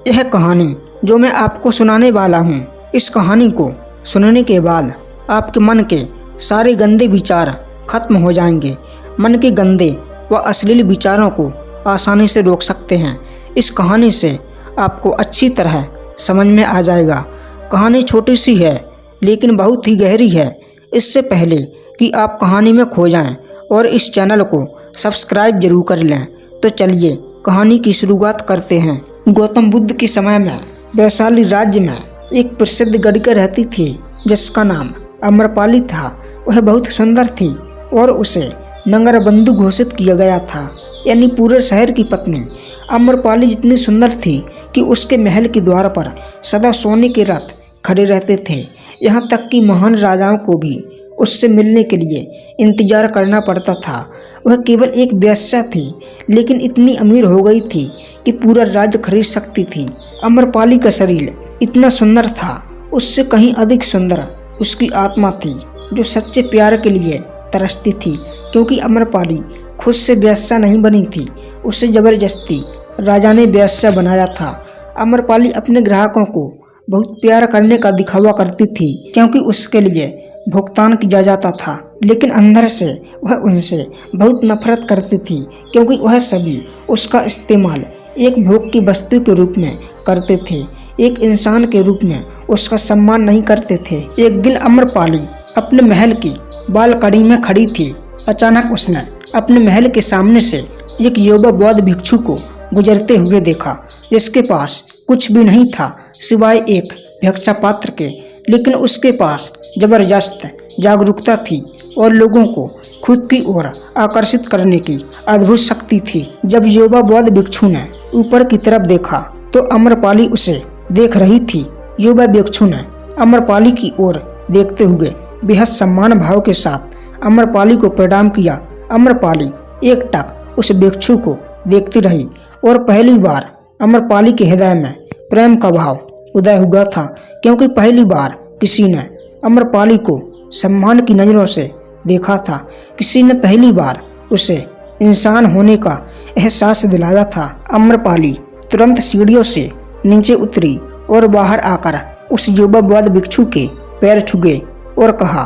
यह कहानी जो मैं आपको सुनाने वाला हूँ, इस कहानी को सुनने के बाद आपके मन के सारे गंदे विचार खत्म हो जाएंगे। मन के गंदे व अश्लील विचारों को आसानी से रोक सकते हैं। इस कहानी से आपको अच्छी तरह समझ में आ जाएगा। कहानी छोटी सी है लेकिन बहुत ही गहरी है। इससे पहले कि आप कहानी में खो जाएं और इस चैनल को सब्सक्राइब जरूर कर लें, तो चलिए कहानी की शुरुआत करते हैं। गौतम बुद्ध के समय में वैशाली राज्य में एक प्रसिद्ध गढ़िका रहती थी जिसका नाम अम्रपाली था। वह बहुत सुंदर थी और उसे नंगरबंधु घोषित किया गया था, यानी पूरे शहर की पत्नी। अम्रपाली जितनी सुंदर थी कि उसके महल के द्वार पर सदा सोने के रथ खड़े रहते थे। यहाँ तक कि महान राजाओं को भी उससे मिलने के लिए इंतजार करना पड़ता था। वह केवल एक वेश्या थी लेकिन इतनी अमीर हो गई थी कि पूरा राज्य खरीद सकती थी। अम्रपाली का शरीर इतना सुंदर था, उससे कहीं अधिक सुंदर उसकी आत्मा थी जो सच्चे प्यार के लिए तरसती थी। क्योंकि अम्रपाली खुद से वेश्या नहीं बनी थी, उसे जबरदस्ती राजा ने वेश्या बनाया था। अम्रपाली अपने ग्राहकों को बहुत प्यार करने का दिखावा करती थी क्योंकि उसके लिए भुगतान किया जाता था, लेकिन अंदर से वह उनसे बहुत नफरत करती थी क्योंकि वह सभी उसका इस्तेमाल एक भोग की वस्तु के रूप में करते थे, एक इंसान के रूप में उसका सम्मान नहीं करते थे। एक दिन अम्रपाली अपने महल की बालकनी में खड़ी थी। अचानक उसने अपने महल के सामने से एक युवा बौद्ध भिक्षु को गुजरते हुए देखा, जिसके पास कुछ भी नहीं था सिवाय एक भिक्षा पात्र के, लेकिन उसके पास जबरदस्त जागरूकता थी और लोगों को खुद की ओर आकर्षित करने की अद्भुत शक्ति थी। जब युवा बौद्ध भिक्षु ने ऊपर की तरफ देखा तो अम्रपाली उसे देख रही थी। युवा भिक्षु ने अम्रपाली की ओर देखते हुए बेहद सम्मान भाव के साथ अम्रपाली को प्रणाम किया। अम्रपाली एकटक उस भिक्षु को देखती रही और पहली बार अम्रपाली के हृदय में प्रेम का भाव उदय हुआ था, क्योंकि पहली बार किसी ने अम्रपाली को सम्मान की नज़रों से देखा था। किसी ने पहली बार उसे इंसान होने का एहसास दिलाया था। अम्रपाली तुरंत सीढ़ियों से नीचे उतरी और बाहर आकर उस युवा बौद्ध भिक्षु के पैर छुए और कहा,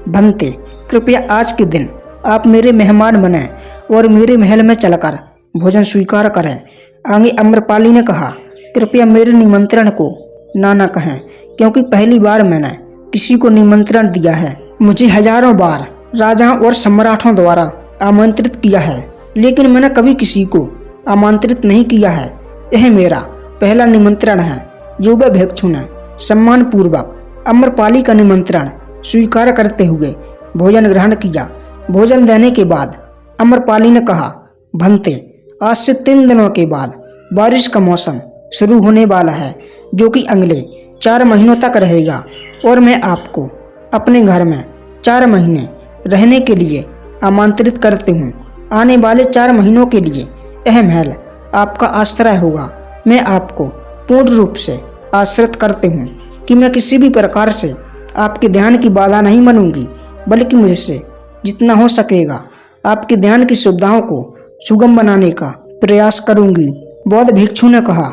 भंते, कृपया आज के दिन आप मेरे मेहमान बने और मेरे महल में चलकर भोजन स्वीकार करें। आगे अम्रपाली ने कहा, कृपया मेरे निमंत्रण को ना कहें, क्योंकि पहली बार मैंने किसी को निमंत्रण दिया है। मुझे हजारों बार राजाओं और सम्राटों द्वारा आमंत्रित किया है, लेकिन मैंने कभी किसी को आमंत्रित नहीं किया है। यह मेरा पहला निमंत्रण है। युवा भिक्षु ने सम्मान पूर्वक अम्रपाली का निमंत्रण स्वीकार करते हुए भोजन ग्रहण किया। भोजन देने के बाद अम्रपाली ने कहा, भंते, आज से 3 दिनों के बाद बारिश का मौसम शुरू होने वाला है, जो कि अगले 4 महीनों तक रहेगा, और मैं आपको अपने घर में 4 महीने रहने के लिए आमंत्रित करती हूँ। आने वाले 4 महीनों के लिए यह महल आपका आश्रय होगा। मैं आपको पूर्ण रूप से आश्रित करती हूँ कि मैं किसी भी प्रकार से आपके ध्यान की बाधा नहीं बनूंगी, बल्कि मुझसे जितना हो सकेगा आपके ध्यान की सुविधाओं को सुगम बनाने का प्रयास करूंगी। बौद्ध भिक्षु ने कहा,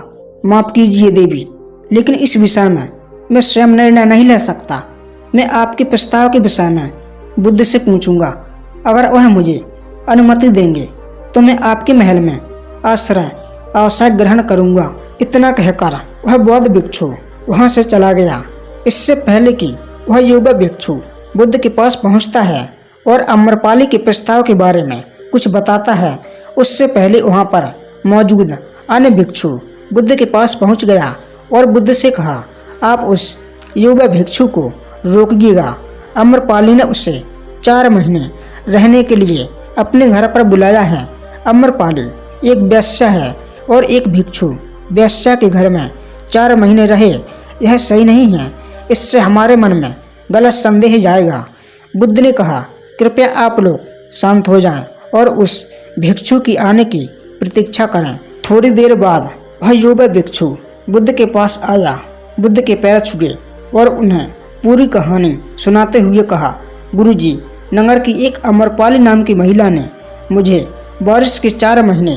माफ कीजिए देवी, लेकिन इस विषय में मैं स्वयं निर्णय नहीं ले सकता। मैं आपके प्रस्ताव के विषय में बुद्ध से पूछूंगा। अगर वह मुझे अनुमति देंगे तो मैं आपके महल में आश्रय अवश्य ग्रहण करूंगा। इतना कहकर वह बौद्ध भिक्षु वहां से चला गया। इससे पहले कि वह युवा भिक्षु बुद्ध के पास पहुंचता है और अम्रपाली के प्रस्ताव के बारे में कुछ बताता है, उससे पहले वहां पर मौजूद अन्य भिक्षु बुद्ध के पास पहुंच गया और बुद्ध से कहा, आप उस युवा भिक्षु को रोकिएगा। अम्रपाली ने उसे 4 महीने रहने के लिए अपने घर पर बुलाया है। अम्रपाली एक वेश्या है और एक भिक्षु वेश्या के घर में 4 महीने रहे, यह सही नहीं है। इससे हमारे मन में गलत संदेह जाएगा। बुद्ध ने कहा, कृपया आप लोग शांत हो जाएं और उस भिक्षु की आने की प्रतीक्षा करें। थोड़ी देर बाद वह युवा भिक्षु बुद्ध के पास आया, बुद्ध के पैर छुए और उन्हें पूरी कहानी सुनाते हुए कहा, गुरुजी, नगर की एक अम्रपाली नाम की महिला ने मुझे बारिश के 4 महीने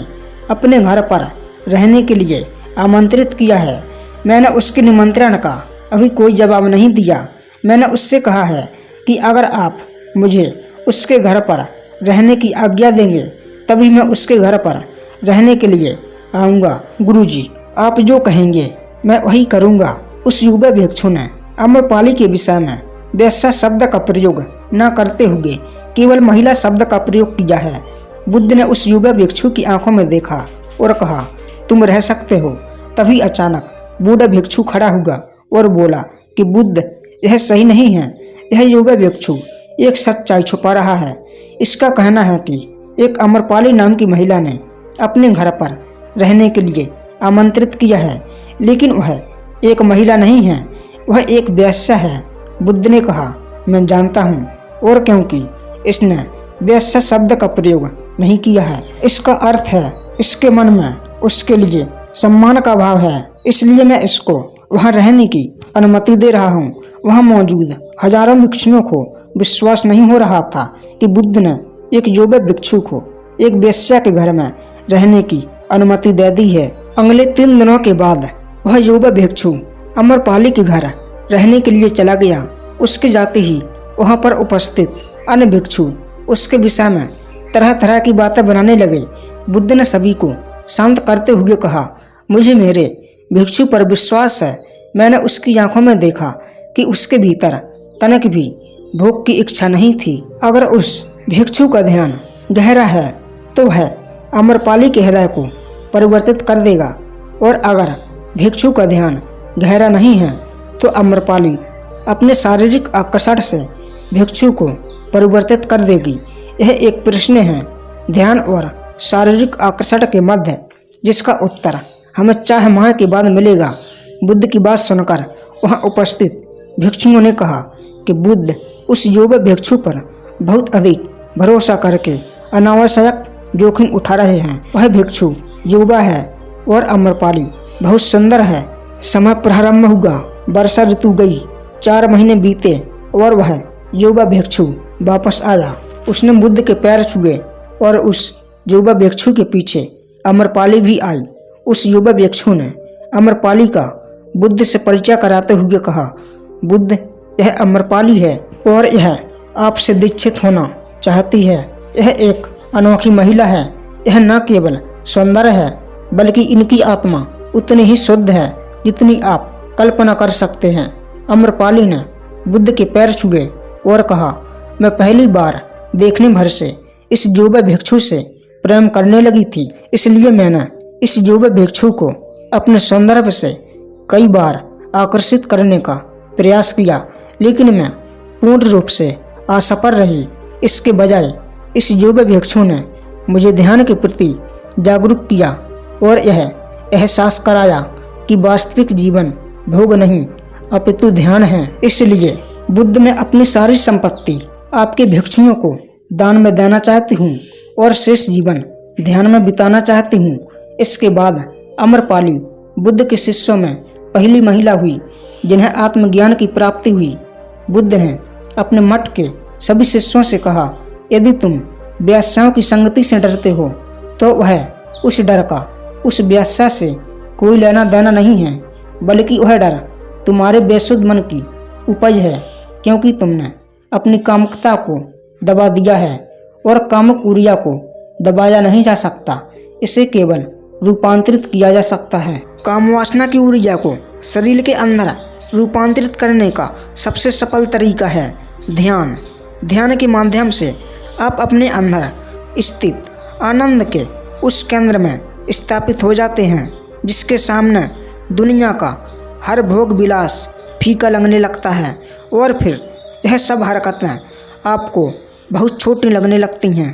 अपने घर पर रहने के लिए आमंत्रित किया है। मैंने उसके निमंत्रण का अभी कोई जवाब नहीं दिया। मैंने उससे कहा है कि अगर आप मुझे उसके घर पर रहने की आज्ञा देंगे तभी मैं उसके घर पर रहने के लिए आऊँगा। गुरुजी, आप जो कहेंगे मैं वही करूँगा। उस युवा भिक्षु ने आम्रपाली के विषय में वेश्या शब्द का प्रयोग न करते हुए केवल महिला शब्द का प्रयोग किया है। बुद्ध ने उस युवा भिक्षु की आंखों में देखा और कहा, तुम रह सकते हो। तभी अचानक बूढ़ा भिक्षु खड़ा हुआ और बोला कि बुद्ध, यह सही नहीं है। यह युवा भिक्षु एक सच्चाई छुपा रहा है। इसका कहना है कि एक आम्रपाली नाम की महिला ने अपने घर पर रहने के लिए आमंत्रित किया है, लेकिन वह एक महिला नहीं है, वह एक वेश्या है। बुद्ध ने कहा, मैं जानता हूँ, और क्योंकि इसने वेश्या शब्द का प्रयोग नहीं किया है, इसका अर्थ है इसके मन में उसके लिए सम्मान का भाव है, इसलिए मैं इसको वहाँ रहने की अनुमति दे रहा हूँ। वहाँ मौजूद हजारों भिक्षुओं को विश्वास नहीं हो रहा था कि बुद्ध ने एक युवा भिक्षु को एक वेश्या के घर में रहने की अनुमति दे दी है। अगले 3 दिनों के बाद वह युवा भिक्षु आम्रपाली के घर रहने के लिए चला गया। उसके जाते ही वहाँ पर उपस्थित अन्य भिक्षु उसके विषय में तरह तरह की बातें बनाने लगे। बुद्ध ने सभी को शांत करते हुए कहा, मुझे मेरे भिक्षु पर विश्वास है। मैंने उसकी आंखों में देखा कि उसके भीतर तनक भी भोग की इच्छा नहीं थी। अगर उस भिक्षु का ध्यान गहरा है तो वह आम्रपाली के हृदय को परिवर्तित कर देगा, और अगर भिक्षु का ध्यान गहरा नहीं है तो आम्रपाली अपने शारीरिक आकर्षण से भिक्षु को परिवर्तित कर देगी। यह एक प्रश्न है, ध्यान और शारीरिक आकर्षण के मध्य, जिसका उत्तर हमें 4 माह के बाद मिलेगा। बुद्ध की बात सुनकर वहां उपस्थित भिक्षुओं ने कहा कि बुद्ध उस युवा भिक्षु पर बहुत अधिक भरोसा करके अनावश्यक जोखिम उठा रहे हैं। वह भिक्षु युवा है और आम्रपाली बहुत सुंदर है। समय प्रारंभ हुआ, वर्षा ऋतु गई, 4 महीने बीते और वह युवा भिक्षु वापस आया। उसने बुद्ध के पैर छुए और उस युवा भिक्षु के पीछे आम्रपाली भी आई। उस युवा भिक्षु ने आम्रपाली का बुद्ध से परिचय कराते हुए कहा, बुद्ध, यह आम्रपाली है और यह आपसे दीक्षित होना चाहती है। यह एक अनोखी महिला है। यह न केवल सौंदर्य है बल्कि इनकी आत्मा उतनी ही शुद्ध है जितनी आप कल्पना कर सकते हैं। आम्रपाली ने बुद्ध के पैर छुए और कहा, मैं पहली बार देखने भर से इस युवा भिक्षु से प्रेम करने लगी थी, इसलिए मैंने इस युवा भिक्षु को अपने सौंदर्य से कई बार आकर्षित करने का प्रयास किया, लेकिन मैं पूर्ण रूप से असफल रही। इसके बजाय इस युवा भिक्षु ने मुझे ध्यान के प्रति जागरूक किया और यह एहसास कराया कि वास्तविक जीवन भोग नहीं अपितु ध्यान है। इसलिए बुद्ध ने अपनी सारी संपत्ति आपके भिक्षुओं को दान में देना चाहती हूँ और शेष जीवन ध्यान में बिताना चाहती हूँ। इसके बाद आम्रपाली बुद्ध के शिष्यों में पहली महिला हुई जिन्हें आत्मज्ञान की प्राप्ति हुई। बुद्ध ने अपने मठ के सभी शिष्यों से कहा, यदि तुम वेश्याओं की संगति से डरते हो तो वह उस डर का उस वेश्या से कोई लेना देना नहीं है, बल्कि वह डर तुम्हारे बेसुध मन की उपज है, क्योंकि तुमने अपनी कामुकता को दबा दिया है और कामुक ऊर्जा को दबाया नहीं जा सकता, इसे केवल रूपांतरित किया जा सकता है। कामवासना की ऊर्जा को शरीर के अंदर रूपांतरित करने का सबसे सफल तरीका है ध्यान। ध्यान के माध्यम से आप अपने अंदर स्थित आनंद के उस केंद्र में स्थापित हो जाते हैं जिसके सामने दुनिया का हर भोग विलास फीका लगने लगता है और फिर यह सब हरकतें आपको बहुत छोटी लगने लगती हैं।